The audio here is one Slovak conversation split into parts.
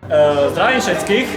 Zdravím všetkých,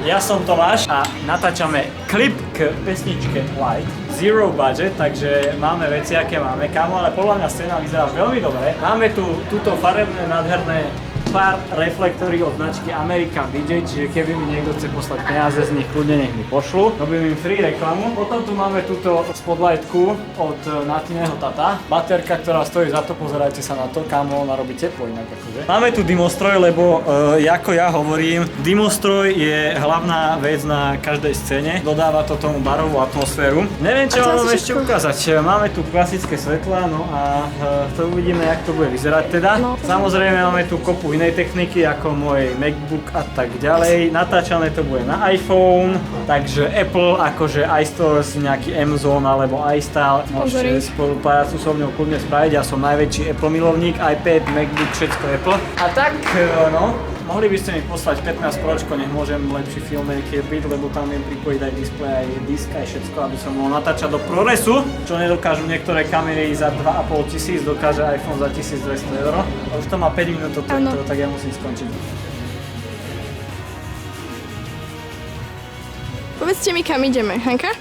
ja som Tomáš a natáčame klip k pesničke Light, Zero Budget, takže máme veci, aké máme, kámo, ale podľa mňa scéna vyzerá veľmi dobre. Máme tu túto farebné, nádherné pár reflektory od značky American DJ, čiže keby mi niekto chce poslať peniaze z nich, kľudne nech mi pošlu. Robím im free reklamu. Potom tu máme túto spotlightku od Natiného tata. Baterka, ktorá stojí za to, pozerajte sa na to, kámo, ona robí teplo inak akože. Máme tu Dimostroj, lebo ako ja hovorím, Dimostroj je hlavná vec na každej scéne. Dodáva to tomu barovú atmosféru. Neviem, čo vám ešte ukázať. Máme tu klasické svetlá, no a to uvidíme, jak to bude vyzerať teda. No. Samozrejme máme tu kopu inej techniky ako môj MacBook a tak ďalej. Natáčané to bude na iPhone, takže Apple, akože iStores, nejaký Amazon alebo iStyle, môžete spoluprácu so mnou kľudne spraviť. Ja som najväčší Apple milovník, iPad, MacBook, všetko Apple. A tak, no, mohli by ste mi poslať 15 pročko, nech môžem lepší filmmaker byť, lebo tam viem pripojiť aj display, aj disk, aj všetko, aby som mohol natáčať do ProResu, čo nedokážu niektoré kamery za 2,5 tisíc, dokáže iPhone za 1200 €. A už to má 5 minút, tak ja musím skončiť. Povedzte mi, kam ideme, Hanka?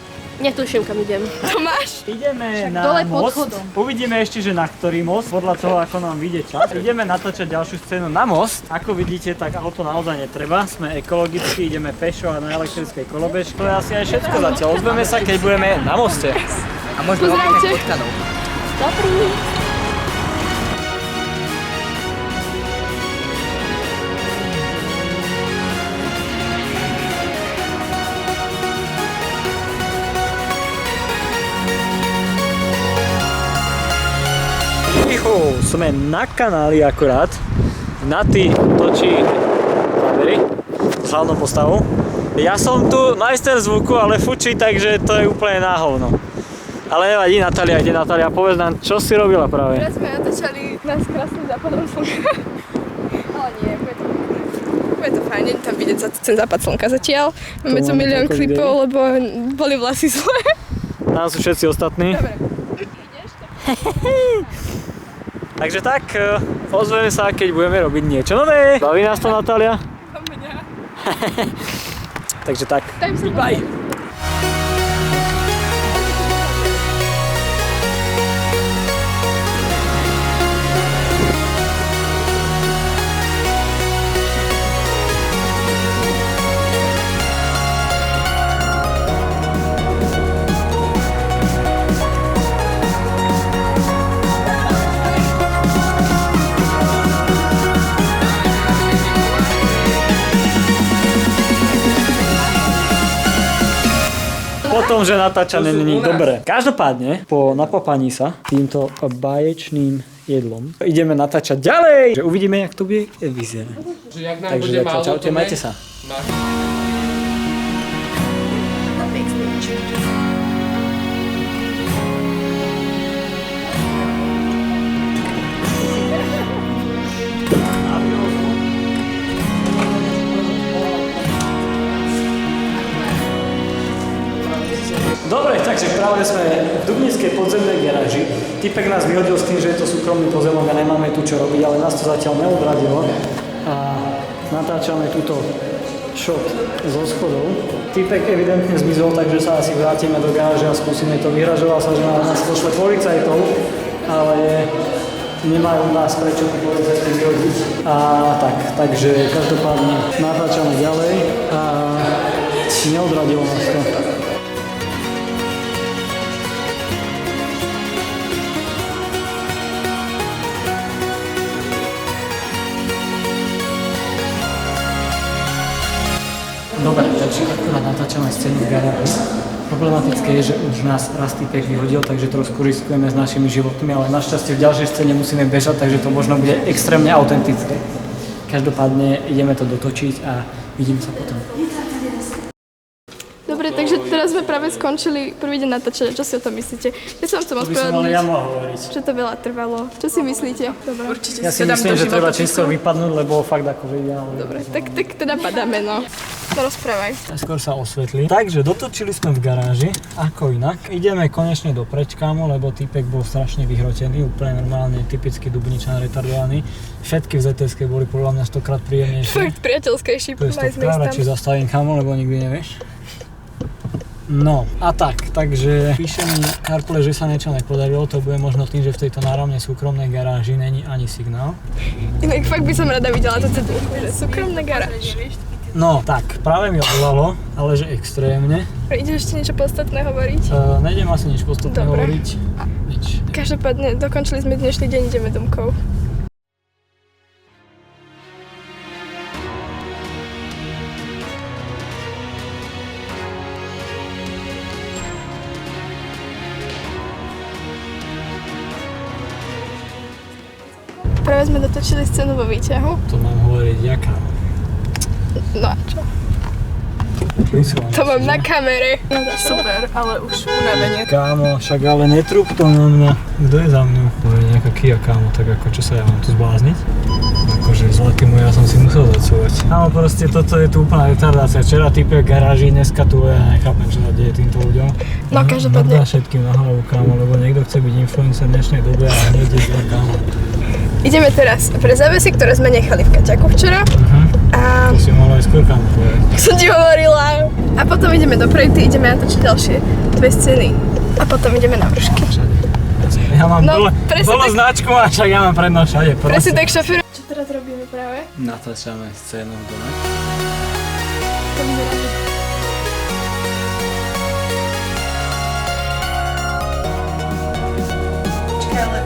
Netuším, kam idem. Tomáš? Ideme na most, uvidíme ešte, že na ktorý most, podľa toho, ako nám vyjde čas. Ideme natáčať ďalšiu scénu na most. Ako vidíte, tak auto naozaj netreba. Sme ekologicky, ideme pešo a na elektrickej kolobežke. To je asi aj všetko zatiaľ. Ozveme sa, keď budeme na moste. A možno Pozdravte. potkanov. Dobrý. Sme na kanáli akurát. Nati točí kamery s hlavnou postavou. Ja som tu majster zvuku, ale fučí, takže to je úplne na hovno. Ale nevadí, Natália, ide Natália, povedz nám, čo si robila práve? Teraz sme natáčali nás krásnym západom slnka. Ale nie, bude to fajn, nie tam vidieť ten západ slnka zatiaľ. Máme tu milión klipov, lebo boli vlasy zlé. Tam sú všetci ostatní. Dobre. Takže tak, ozveme sa, keď budeme robiť niečo nové. Baví nás to, Natália? Mňa. Takže tak, bye. Potom, že natáčanie není dobré. Každopádne, po napapaní sa týmto báječným jedlom ideme natáčať ďalej. Že uvidíme, jak to bude vyzerať. Takže zatiaľ, čaute, majte sa. Dobre, takže práve sme v dubnickej podzemnej garáži. Typek nás vyhodil s tým, že je to súkromný pozemok a nemáme tu čo robiť, ale nás to zatiaľ neodradilo. A natáčame túto shot zo schodov. Typek evidentne zmizol, takže sa asi vrátime do garáže a skúsime to. Vyhražoval sa, že nás pošle policajtov, ale nemajú nás prečo tí policajti vyhodiť. A takže každopádne natáčame ďalej a neodradilo nás to. Dobre, takže akurát natáčame scénu v garáži. Problematické je, že už nás raz týpek vyhodil, takže trošku riskujeme s našimi životmi, ale našťastie v ďalšej scéne musíme bežať, takže to možno bude extrémne autentické. Každopádne ideme to dotočiť a vidíme sa potom. Dobre, takže teraz sme práve skončili prvý deň natáčania. Čo si o tom myslíte? Ja som chcem ospravedlniť. To by som ale ja mohol hovoriť. Že to veľa trvalo. Čo si myslíte? Dobre. Určite ja si myslím, že treba čisto vypadnúť, lebo fakt akože ideálne. Dobre, tak teda padáme, no. Rozprávaj. Skôr sa osvetlí. Takže dotočili sme v garáži, ako inak. Ideme konečne dopreč, kámo, lebo týpek bol strašne vyhrotený, úplne normálne, typický Dubničan, retardovaný. Všetky v ZTS-ke boli podľa mňa 100-krát príjemnejšie. Fakt priateľskejší. To je 100-krát, radšej zastavím, kámo, lebo nikdy nevieš. No a takže píše mi CarPlay, že sa niečo nepodarilo, to bude možno tým, že v tejto náramne súkromnej garáži není ani signál. Inak fakt by som rada videla to cedulku, že súkromná garáž. No tak, práve mi odvolalo, ale že extrémne. Ideš ešte niečo podstatné hovoriť? Nejdem asi nič podstatné Dobre. hovoriť. Nič. Každopádne dokončili sme dnešný deň, ideme domkov. Práve sme dotočili scénu vo výťahu. To mám hovoriť, jaká? No a čo? To mám na kamere. Super, ale už unavenie. Kámo, však ale netrúb to na mňa. Kto je za mňou? To je nejaká Kia, kámo, tak ako čo sa ja mám tu zblázniť? Akože zlatý môj, ja som si musel zacúvať. Kámo, proste toto je tu úplná retardácia. Včera typek garáži, dneska tu ja nechápem, čo sa deje týmto ľuďom. No každopádne. Nadá všetkým na hlavu, kámo, lebo niekto chce byť influencer v dnešnej dobe a hneď je zle, kámo. Ideme teraz pre závesy, ktoré sme nechali v Kaťaku včera. A To si mohla aj skôr, kámo, povedať. som ti hovorila. A potom ideme do projektu, ideme natočiť ďalšie 2 scény. A potom ideme na vršky. Všade. Ja mám No, presne dole tak. značku a však ja mám prednosť všade. Presne tak šofér. Čo teraz robíme práve? Natáčame scénu v dome. To vyzerá, že... Čakaj, ale...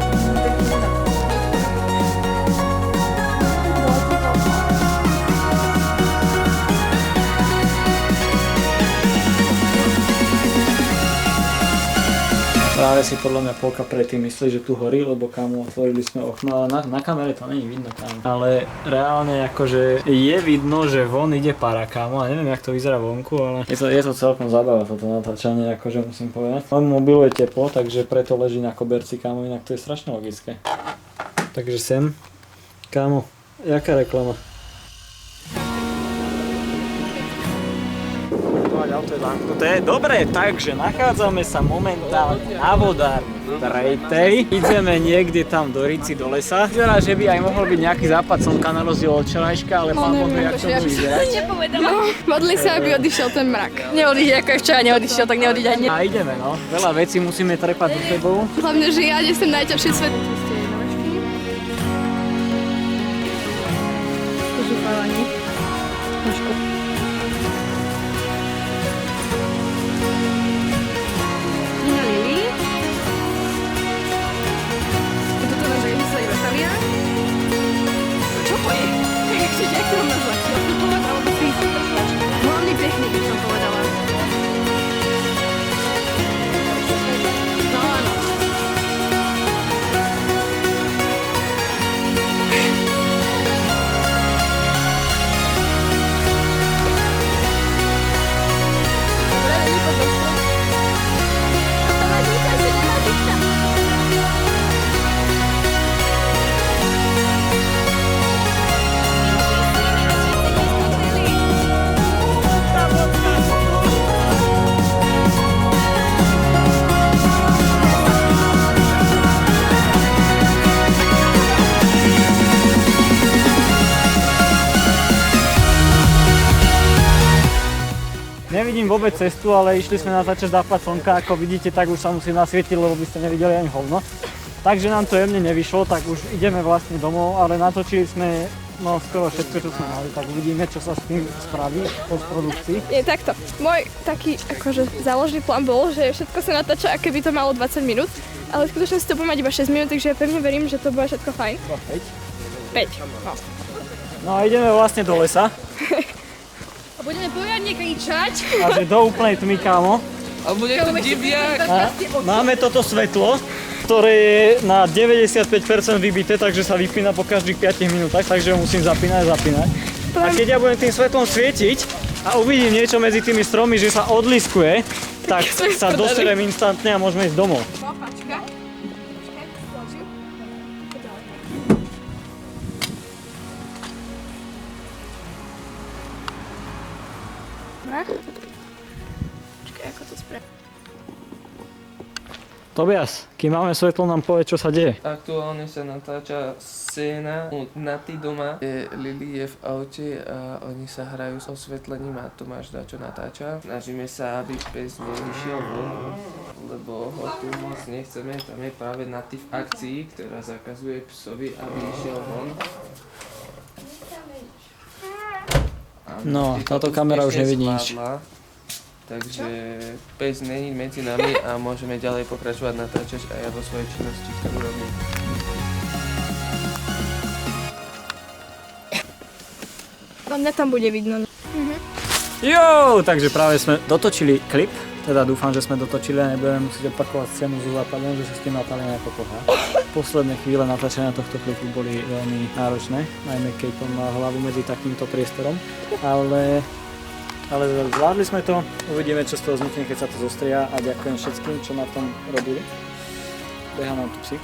Práve si podľa mňa polka predtým myslí, že tu horí, lebo kámo otvorili sme okno, ale na kamere to není vidno, kámo. Ale reálne akože je vidno, že von ide para, kámo, a neviem jak to vyzerá vonku, ale je to celkom zábava toto natáčanie, akože musím povedať. Len mobilu je teplo, takže preto leží na koberci, kámo, inak to je strašne logické. Takže sem, kámo, jaká reklama? Auto je zamknuté. Dobre, takže nachádzame sa momentálne na vodárni Tretej. Ideme niekde tam do Rici, do lesa. Vyzerá, že by aj mohol byť nejaký západ slnka na rozdiel od včerajška, ale pán Boh vie, jak to bude vyzerať. No, modli sa, aby odišiel ten mrak. Neodíde, ako je včera neodišiel, tak neodíde ani. A ideme, no. Veľa vecí musíme trepať do sebou. Hlavne, že ja nesem najťažšie svet. Nevidím vôbec cestu, ale išli sme natáčať západ slnka. Ako vidíte, tak už sa musím nasvietiť, lebo by ste nevideli ani hovno. Takže nám to jemne nevyšlo, tak už ideme vlastne domov, ale natočili sme skoro všetko, čo sme mali, tak uvidíme, čo sa s tým spraví v postprodukcii. Nie, takto. Môj taký akože záložný plán bol, že všetko sa natáča, aké by to malo 20 minút, ale v skutočnosti to bude mať iba 6 minút, takže ja pevne verím, že to bude všetko fajn. 5. No. No a ideme vlastne do lesa. A budeme poriadne kričať. A že do úplnej tmy, kámo. A bude to diviak. A máme toto svetlo, ktoré je na 95% vybité, takže sa vypína po každých 5 minútach, takže ho musím zapínať. A keď ja budem tým svetlom svietiť a uvidím niečo medzi tými stromy, že sa odliskuje, tak sa doserem instantne a môžeme ísť domov. Počkaj, ako to spraviť? Tobias, kým máme svetlo, nám povie, čo sa deje. Aktuálne sa natáča scéna u Naty doma, kde Lily je v aute a oni sa hrajú s osvetlením a Tomáš dačo natáča. Snažíme sa, aby pes nevyšiel von, lebo ho tu moc nechceme. Tam je práve Naty v akcii, ktorá zakazuje psovi, aby išiel von. No, táto kamera už nevidí nič. Takže pes není medzi nami a môžeme ďalej pokračovať natáčať a ja vo svojej činnosti, ktorú robím. Mňa tam bude vidno. Jo, takže práve sme dotočili klip, teda dúfam, že sme dotočili a nebudeme musieť opakovať scénu so západom, že sa s tým Natália nepokohá. Posledné chvíle natáčania tohto klipu boli veľmi náročné, najmä keď on mal hlavu medzi takýmto priestorom, ale zvládli sme to, uvidíme, čo z toho vznikne, keď sa to zostria a ďakujem všetkým, čo na tom robili. Beha nám tu psík.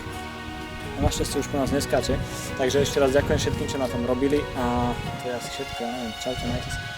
A našťastie už po nás neskáče, takže ešte raz ďakujem všetkým, čo na tom robili a to je asi všetko, ja neviem, čaute, majte sa.